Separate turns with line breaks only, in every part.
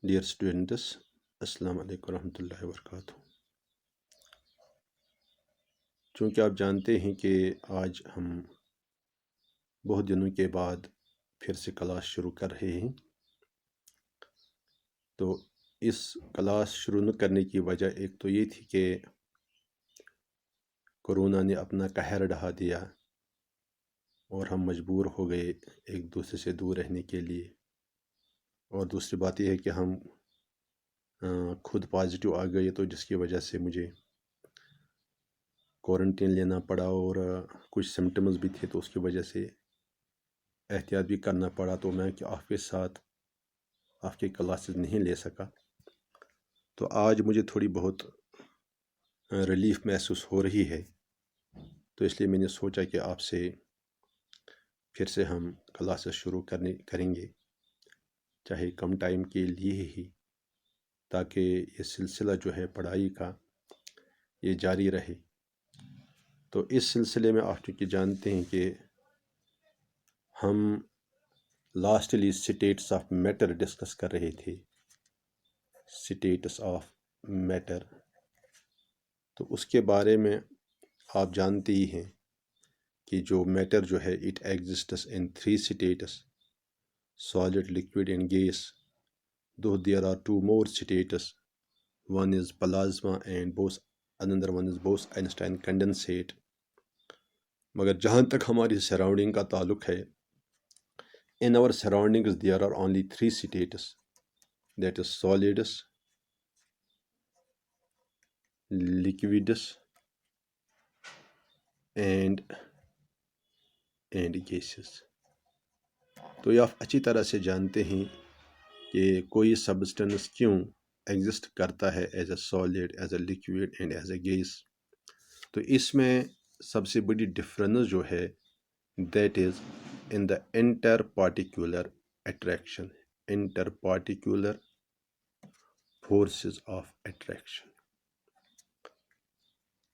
Dear students, السلام علیکم ورحمۃ اللہ وبرکاتہ۔ چونکہ آپ جانتے ہیں کہ آج ہم بہت دنوں کے بعد پھر سے کلاس شروع کر رہے ہیں، تو اس کلاس شروع نہ کرنے کی وجہ ایک تو یہ تھی کہ کورونا نے اپنا قہر ڈھا دیا اور ہم مجبور ہو گئے ایک دوسرے سے دور رہنے کے لیے، اور دوسری بات یہ ہے کہ ہم خود پازیٹیو آ گئے، تو جس کی وجہ سے مجھے کوارنٹین لینا پڑا اور کچھ سمٹمز بھی تھے، تو اس کی وجہ سے احتیاط بھی کرنا پڑا، تو میں کہ آپ کے ساتھ آپ کے کلاسز نہیں لے سکا۔ تو آج مجھے تھوڑی بہت ریلیف محسوس ہو رہی ہے، تو اس لیے میں نے سوچا کہ آپ سے پھر سے ہم کلاسز شروع کریں گے، چاہے کم ٹائم کے لیے ہی، تاکہ یہ سلسلہ جو ہے پڑھائی کا یہ جاری رہے۔ تو اس سلسلے میں آپ چونکہ جانتے ہیں کہ ہم lastly states of matter discuss کر رہے تھے، اسٹیٹس آف میٹر، تو اس کے بارے میں آپ جانتے ہی ہیں کہ جو میٹر جو ہے it exists in 3 states: solid, liquid and gas, though there are 2 more states, one is plasma and another one is Bose-Einstein condensate۔ مگر جہاں تک ہماری سراؤنڈنگ کا تعلق ہے، in our surroundings there are only 3 states، that is solids، liquids and gases۔ تو یہ آپ اچھی طرح سے جانتے ہیں کہ کوئی سبسٹنس کیوں ایگزسٹ کرتا ہے as a solid, as a liquid and as a gas. تو اس میں سب سے بڑی ڈفرینس جو ہے that is in the interparticular attraction, interparticular forces of attraction.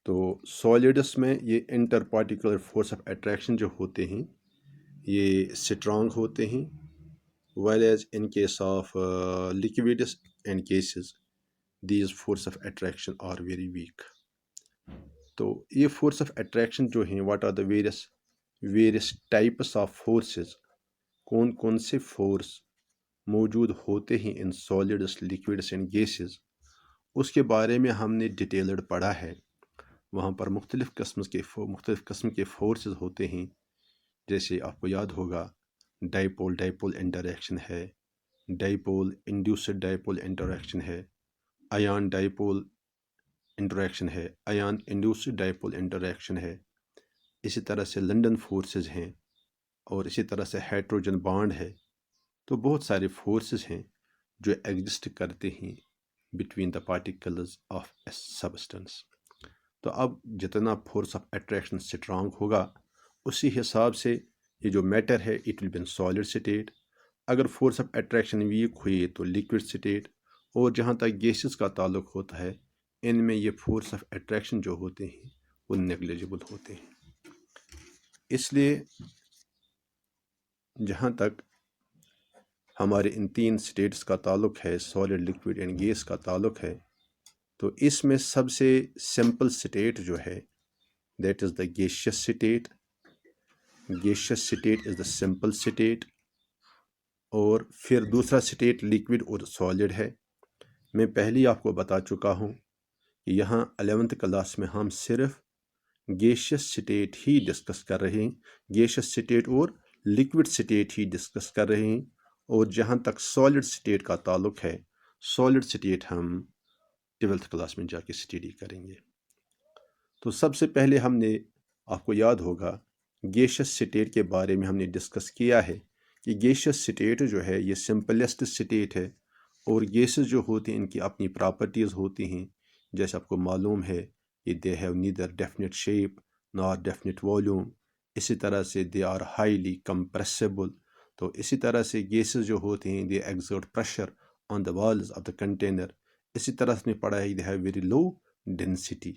تو سالڈس میں یہ interparticular force of attraction جو ہوتے ہیں یہ اسٹرانگ ہوتے ہیں، whereas in case of liquids and gases these force of attraction are very weak۔ تو یہ فورس آف اٹریکشن جو ہیں what are the various types of forces، کون کون سے فورس موجود ہوتے ہیں ان solids، liquids and gases، اس کے بارے میں ہم نے ڈیٹیلڈ پڑھا ہے۔ وہاں پر مختلف قسم کے فورسز ہوتے ہیں، جیسے آپ کو یاد ہوگا ڈائپول انٹریکشن ہے، ڈائپول انڈیوسڈ ڈائپول انٹریکشن ہے، آیان ڈائپول انٹریکشن ہے، آیان انڈیوسڈ ڈائپول انٹریکشن ہے، اسی طرح سے لنڈن فورسز ہیں، اور اسی طرح سے ہائیڈروجن بانڈ ہے۔ تو بہت سارے فورسز ہیں جو ایگزسٹ کرتے ہیں between the particles of a substance. تو اب جتنا فورس آف اٹریکشن اسٹرانگ ہوگا، اسی حساب سے یہ جو میٹر ہے it will be in solid state, اگر فورس آف اٹریکشن ویک ہوئی تو لکوڈ اسٹیٹ، اور جہاں تک گیسز کا تعلق ہوتا ہے ان میں یہ فورس آف اٹریکشن جو ہوتے ہیں وہ نیگلیجبل ہوتے ہیں۔ اس لیے جہاں تک ہمارے ان 3 اسٹیٹس کا تعلق ہے، سالڈ، لکوڈ اینڈ گیس کا تعلق ہے، تو اس میں سب سے سمپل اسٹیٹ جو ہے that is the gaseous state. Gaseous state is the simple state, اور پھر دوسرا اسٹیٹ لکوڈ اور سالڈ ہے۔ میں پہلے ہی آپ کو بتا چکا ہوں کہ یہاں 11th کلاس میں ہم صرف گیشیس اسٹیٹ ہی ڈسکس کر رہے ہیں، گیشیس اسٹیٹ اور لکوڈ اسٹیٹ ہی ڈسکس کر رہے ہیں، اور جہاں تک سالڈ اسٹیٹ کا تعلق ہے سالڈ اسٹیٹ ہم 12th کلاس میں جا کے اسٹڈی کریں گے۔ تو سب سے پہلے ہم نے، آپ کو یاد ہوگا، گیشیس اسٹیٹ کے بارے میں ہم نے ڈسکس کیا ہے کہ گیشیس اسٹیٹ جو ہے یہ سمپلیسٹ اسٹیٹ ہے، اور گیسز جو ہوتی ہیں ان کی اپنی پراپرٹیز ہوتی ہیں، جیسے آپ کو معلوم ہے کہ they have neither definite shape نار ڈیفینٹ والیوم، اسی طرح سے دے آر ہائیلی کمپریسیبل۔ تو اسی طرح سے گیسز جو ہوتے ہیں they exert pressure on the walls of the container, اسی طرح سے پڑھا ہے they have very low density.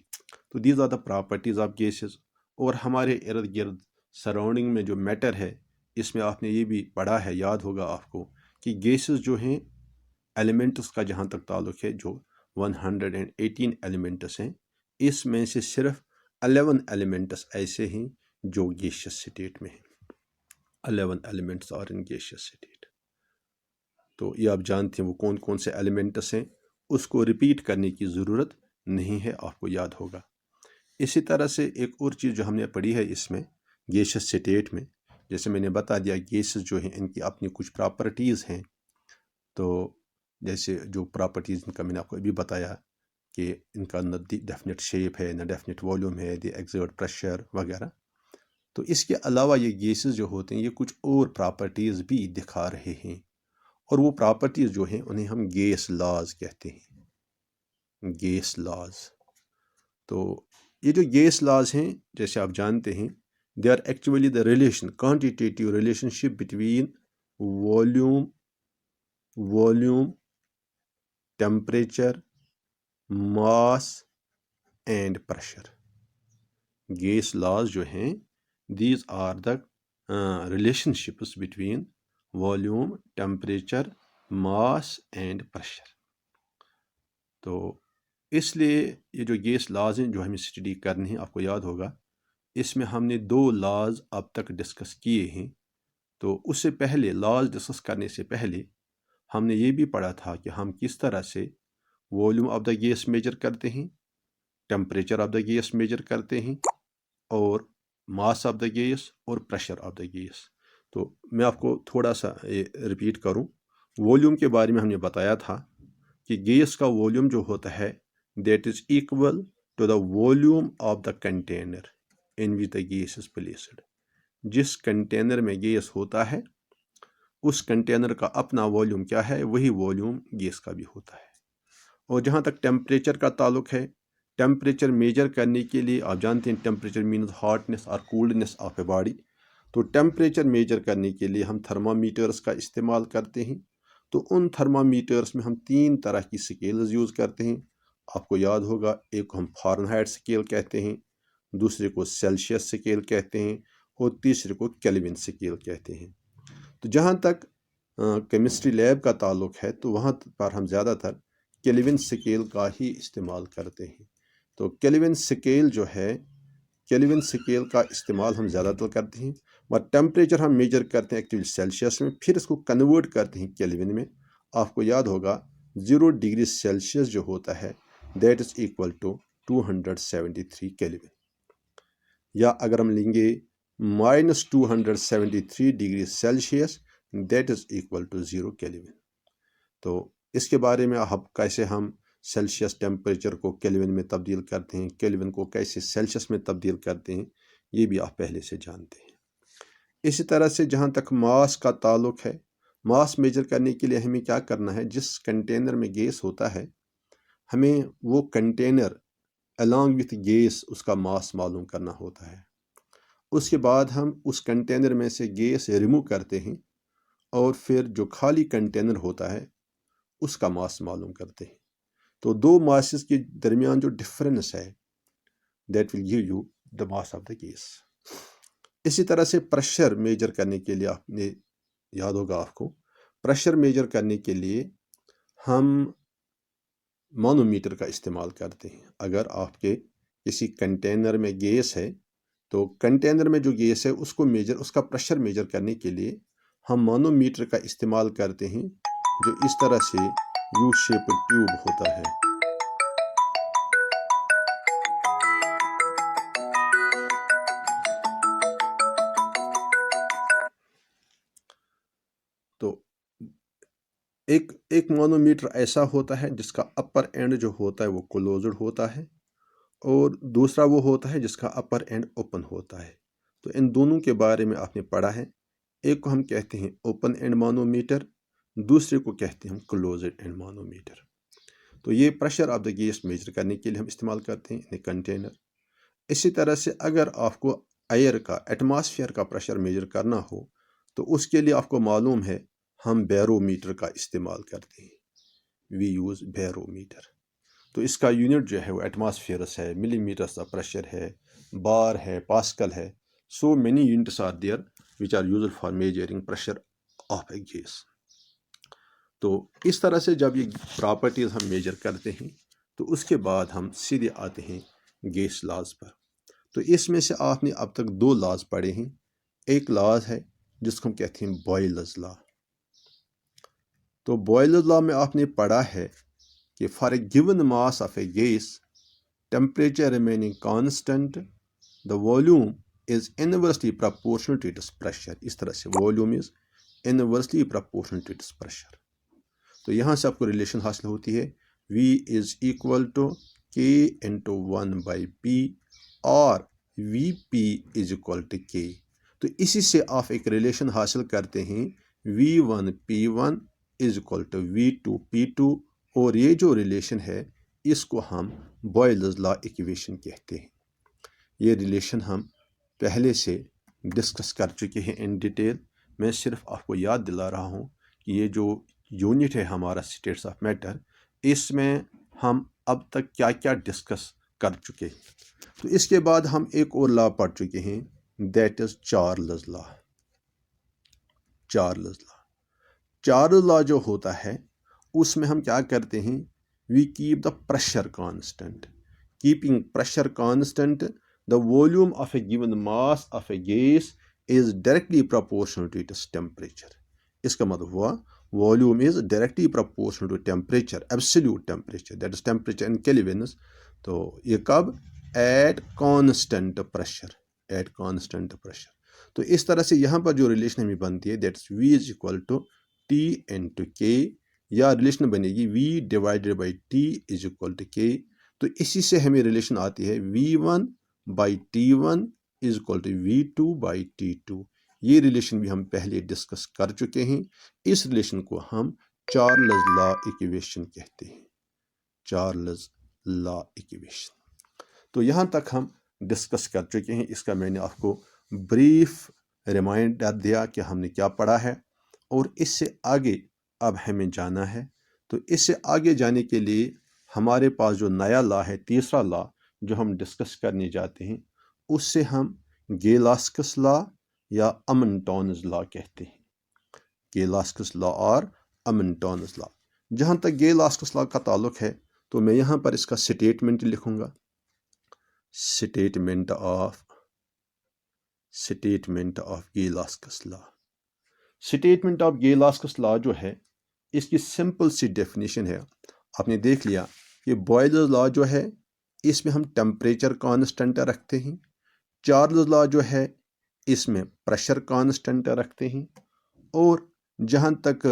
تو these are the properties of gases. اور ہمارے ارد گرد سراؤنڈنگ میں جو میٹر ہے اس میں آپ نے یہ بھی پڑھا ہے، یاد ہوگا آپ کو، کہ گیسز جو ہیں ایلیمنٹس کا جہاں تک تعلق ہے جو 118 ایلیمنٹس ہیں، اس میں سے صرف 11 ایلیمنٹس ایسے ہیں جو گیشیس سٹیٹ میں ہیں۔ 11 elements are in gaseous state. تو یہ آپ جانتے ہیں وہ کون کون سے ایلیمنٹس ہیں، اس کو ریپیٹ کرنے کی ضرورت نہیں ہے، آپ کو یاد ہوگا۔ اسی طرح سے ایک اور چیز جو ہم نے پڑھی ہے اس میں گیشیس سٹیٹ میں، جیسے میں نے بتا دیا گیسز جو ہیں ان کی اپنی کچھ پراپرٹیز ہیں، تو جیسے جو پراپرٹیز ان کا میں نے آپ کو ابھی بتایا کہ ان کا نہ ڈیفینٹ شیپ ہے، نہ ڈیفینٹ والیوم ہے، دی ایگزرٹ پریشر وغیرہ۔ تو اس کے علاوہ یہ گیسز جو ہوتے ہیں یہ کچھ اور پراپرٹیز بھی دکھا رہے ہیں، اور وہ پراپرٹیز جو ہیں انہیں ہم گیس لاز کہتے ہیں، گیس لاز۔ تو یہ جو گیس لاز ہیں جیسے آپ جانتے ہیں they are actually the quantitative relationship between volume, temperature, mass and pressure۔ Gas laws جو ہیں these are the relationships between volume, temperature, mass and pressure۔ تو اس لیے یہ جو گیس لاز ہیں جو ہمیں اسٹڈی کرنے ہیں، آپ کو یاد ہوگا اس میں ہم نے 2 لاز اب تک ڈسکس کیے ہیں۔ تو اس سے پہلے لاز ڈسکس کرنے سے پہلے ہم نے یہ بھی پڑھا تھا کہ ہم کس طرح سے volume of the gas measure کرتے ہیں، temperature of the gas measure کرتے ہیں، اور ماس آف دا گیس اور پریشر آف دا گیس۔ تو میں آپ کو تھوڑا سا ریپیٹ کروں، والیوم کے بارے میں ہم نے بتایا تھا کہ گیس کا والیوم جو ہوتا ہے that is equal to the volume of the container in which the gas is placed۔ جس کنٹینر میں گیس ہوتا ہے اس کنٹینر کا اپنا والیوم کیا ہے، وہی والیوم گیس کا بھی ہوتا ہے۔ اور جہاں تک ٹیمپریچر کا تعلق ہے، ٹیمپریچر میجر کرنے کے لیے آپ جانتے ہیں ٹیمپریچر مینز ہاٹنس اور کولڈنس آف اے باڈی۔ تو ٹیمپریچر میجر کرنے کے لیے ہم تھرمامیٹرز کا استعمال کرتے ہیں۔ تو ان تھرمامیٹرز میں ہم 3 طرح کی سکیلز یوز کرتے ہیں، آپ کو یاد ہوگا، ایک کو ہم فارنہائٹ سکیل کہتے ہیں، دوسرے کو سیلشیس سکیل کہتے ہیں، اور تیسرے کو کیلوین سکیل کہتے ہیں۔ تو جہاں تک کیمسٹری لیب کا تعلق ہے تو وہاں پر ہم زیادہ تر کیلوین سکیل کا ہی استعمال کرتے ہیں۔ تو کیلوین سکیل جو ہے، کیلوین سکیل کا استعمال ہم زیادہ تر کرتے ہیں، اور ٹیمپریچر ہم میجر کرتے ہیں ایکچولی سیلشیس میں، پھر اس کو کنورٹ کرتے ہیں کیلوین میں۔ آپ کو یاد ہوگا 0 ڈگری سیلشیس جو ہوتا ہے that is equal to 273 kelvin, یا اگر ہم لیں گے -273 degree Celsius that is equal to 0 kelvin. تو اس کے بارے میں کیسے ہم سیلشیس ٹیمپریچر کو کیلوین میں تبدیل کرتے ہیں، کیلوین کو کیسے سیلشیس میں تبدیل کرتے ہیں، یہ بھی آپ پہلے سے جانتے ہیں۔ اسی طرح سے جہاں تک ماس کا تعلق ہے، ماس میجر کرنے کے لیے ہمیں کیا کرنا ہے، جس کنٹینر میں گیس ہوتا ہے ہمیں وہ کنٹینر along with گیس اس کا ماس معلوم کرنا ہوتا ہے۔ اس کے بعد ہم اس کنٹینر میں سے گیس ریموو کرتے ہیں، اور پھر جو خالی کنٹینر ہوتا ہے اس کا ماس معلوم کرتے ہیں۔ تو 2 ماسز کے درمیان جو ڈفرینس ہے that will give you the mass of the gas. اسی طرح سے پریشر میجر کرنے کے لیے آپ نے یاد ہوگا آپ کو، پریشر میجر کرنے کے لیے ہم مانومیٹر کا استعمال کرتے ہیں۔ اگر آپ کے کسی کنٹینر میں گیس ہے تو کنٹینر میں جو گیس ہے اس کو اس کا پریشر میجر کرنے کے لیے ہم مانومیٹر کا استعمال کرتے ہیں، جو اس طرح سے یو شیپ ٹیوب ہوتا ہے۔ تو ایک مانومیٹر ایسا ہوتا ہے جس کا اپر اینڈ جو ہوتا ہے وہ کلوزڈ ہوتا ہے، اور دوسرا وہ ہوتا ہے جس کا اپر اینڈ اوپن ہوتا ہے۔ تو ان دونوں کے بارے میں آپ نے پڑھا ہے، ایک کو ہم کہتے ہیں اوپن اینڈ مانومیٹر، دوسرے کو کہتے ہیں ہم کلوزڈ اینڈ مانومیٹر۔ تو یہ pressure of the gas measure کرنے کے لیے ہم استعمال کرتے ہیں ان کنٹینر۔ اسی طرح سے اگر آپ کو ایئر کا، ایٹماسفیئر کا پریشر میجر کرنا ہو تو اس کے لیے آپ کو معلوم ہے ہم بیرو میٹر کا استعمال کرتے ہیں، وی یوز بیرو میٹر۔ تو اس کا یونٹ جو ہے وہ ایٹماسفیئرس ہے، ملی میٹرس کا پریشر ہے، بار ہے، پاسکل ہے۔ So many units are there which are used for measuring pressure of a gas. تو اس طرح سے جب یہ پراپرٹیز ہم میجر کرتے ہیں تو اس کے بعد ہم سیدھے آتے ہیں گیس لاز پر. تو اس میں سے آپ نے اب تک 2 لاز پڑھے ہیں. ایک لاز ہے جس کو ہم کہتے ہیں بوائلرز لا. تو بوائلرز لا میں آپ نے پڑھا ہے کہ for a given mass of a gas temperature remaining constant the volume is inversely proportional to its pressure. اس طرح سے volume is inversely proportional to its pressure. تو یہاں سے آپ کو ریلیشن حاصل ہوتی ہے V is equal to K into 1/P اور VP is equal to K. تو اسی سے آپ ایک ریلیشن حاصل کرتے ہیں V1P1 is equal to V2P2. اور یہ جو ریلیشن ہے اس کو ہم بوائلرز لا ایکویشن کہتے ہیں. یہ ریلیشن ہم پہلے سے ڈسکس کر چکے ہیں ان ڈیٹیل. میں صرف آپ کو یاد دلا رہا ہوں کہ یہ جو یونٹ ہے ہمارا اسٹیٹس آف میٹر، اس میں ہم اب تک کیا کیا ڈسکس کر چکے ہیں. تو اس کے بعد ہم ایک اور لا پڑھ چکے ہیں، that is Charles law. Charles law, Charles law جو ہوتا ہے اس میں ہم کیا کرتے ہیں، we keep the pressure constant. Keeping pressure constant the volume of a given mass of a gas is directly proportional to its temperature. اس کا مطلب ہوا volume is directly proportional to temperature, absolute temperature, that is temperature in kelvins. تو یہ کب؟ At constant pressure. At constant pressure. تو اس طرح سے یہاں پر جو ریلیشن ہمیں بنتی ہے that is V is equal to T into K، یا ریلیشن بنے گی V divided by T is equal to K. تو اسی سے ہمیں ریلیشن آتی ہے V1/T1 is equal to V2/T2. یہ ریلیشن بھی ہم پہلے ڈسکس کر چکے ہیں. اس ریلیشن کو ہم چارلز لا ایکویشن کہتے ہیں. چارلز لا ایکویشن. تو یہاں تک ہم ڈسکس کر چکے ہیں. اس کا میں نے آپ کو بریف ریمائنڈر دیا کہ ہم نے کیا پڑھا ہے، اور اس سے آگے اب ہمیں جانا ہے. تو اس سے آگے جانے کے لیے ہمارے پاس جو نیا لا ہے، تیسرا لا جو ہم ڈسکس کرنے جاتے ہیں، اس سے ہم گیلاسکس لا یا امنٹونز لا کہتے ہیں. گیلاسکس لا اور امنٹونز لا. جہاں تک گیلاسکس لا کا تعلق ہے تو میں یہاں پر اس کا سٹیٹمنٹ لکھوں گا. Statement of Gay Lussac's law. Statement of Gay Lussac's law جو ہے اس کی سمپل سی ڈیفینیشن ہے. آپ نے دیکھ لیا کہ بوائلرز لا جو ہے اس میں ہم ٹیمپریچر کانسٹنٹ رکھتے ہیں. چارلز لا جو ہے اس میں پریشر کانسٹنٹ رکھتے ہیں. اور جہاں تک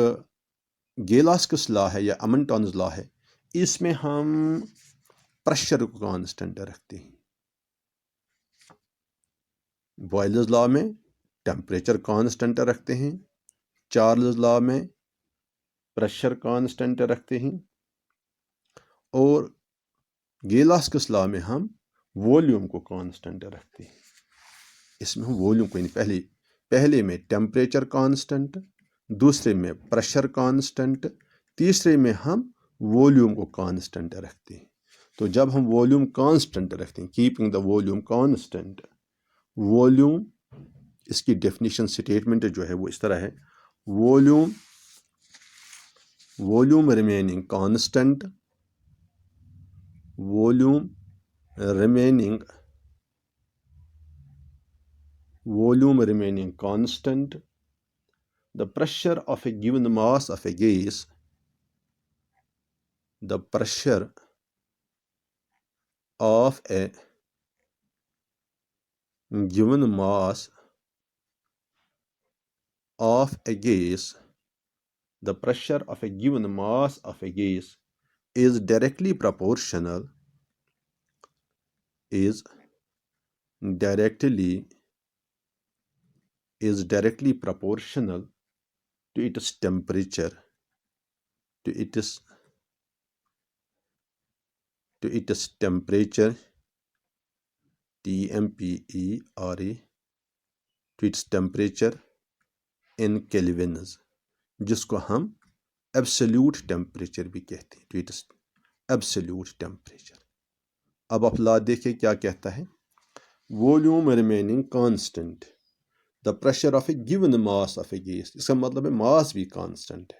گیلاسکس لا ہے یا امنٹونز لا ہے اس میں ہم پریشر کو کانسٹنٹ رکھتے ہیں. بوائلرز لا میں ٹیمپریچر کانسٹنٹ رکھتے ہیں، چارلز لا میں پریشر کانسٹنٹ رکھتے ہیں، اور گیلاسکس لا میں ہم والیوم کو کانسٹنٹ رکھتے ہیں. اس میں ہم والیوم کو پہلے میں ٹیمپریچر کانسٹنٹ، دوسرے میں پریشر کانسٹنٹ، تیسرے میں ہم والیوم کو کانسٹنٹ رکھتے ہیں. تو جب ہم والیوم کانسٹنٹ رکھتے ہیں، keeping the volume constant, volume اس کی ڈیفینیشن سٹیٹمنٹ جو ہے وہ اس طرح ہے، volume remaining constant, volume remaining constant, the pressure of a given mass of a gas, the pressure of a given mass of a gas, the pressure of a given mass of a gas is directly proportional to its temperature, TMPERA, to its temperature in kelvins، جس کو ہم absolute temperature بھی کہتے ہیں. to its absolute temperature. اب آپ لا دیکھیں کیا کہتا ہے، volume remaining constant, the pressure of a given mass of a gas. اس کا مطلب ہے ماس بھی کانسٹنٹ ہے.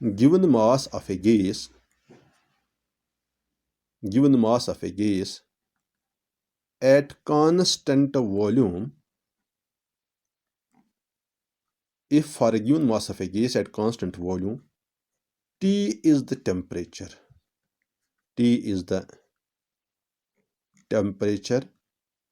given mass of a gas at constant volume, if for a given mass of a gas at constant volume, T is the temperature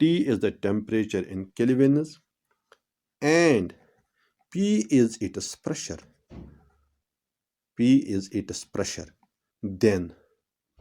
T is the temperature in kelvins and P is its pressure। then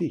T।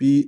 P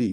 T।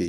K।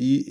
P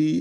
T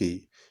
K।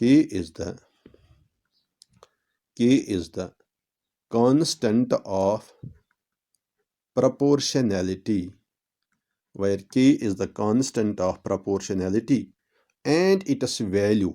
K is the constant of proportionality, where K is the constant of proportionality and its value,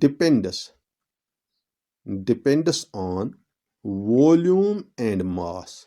depends on volume and mass।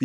P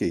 K।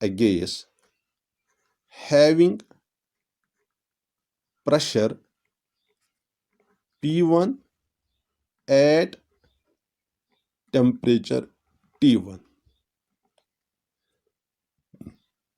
a gas having pressure P1 at temperature T1।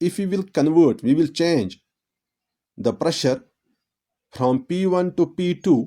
if we will change the pressure from P1 to P2,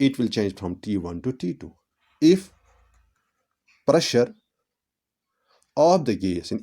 it will change from T1 to T2। if pressure of the gas,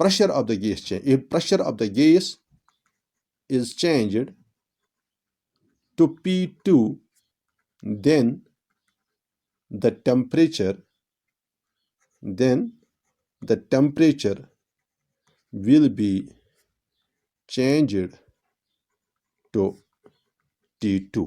pressure of the gas change। if pressure of the gas is changed to P2, then the temperature will be changed to T2।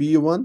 P1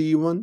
T1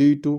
T2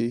K।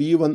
P1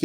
K,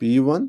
P1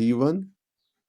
T1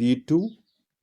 P2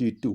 T2।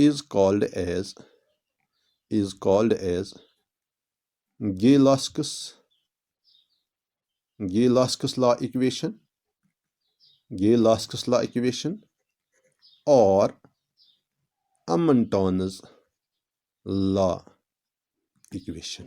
is called as Gay-Luscous law equation, or Amon-Townes law equation।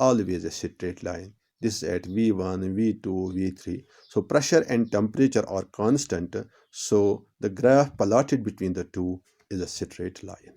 always a straight line. This is at V1, V2, V3. So pressure and temperature are constant. So the graph plotted between the two is a straight line.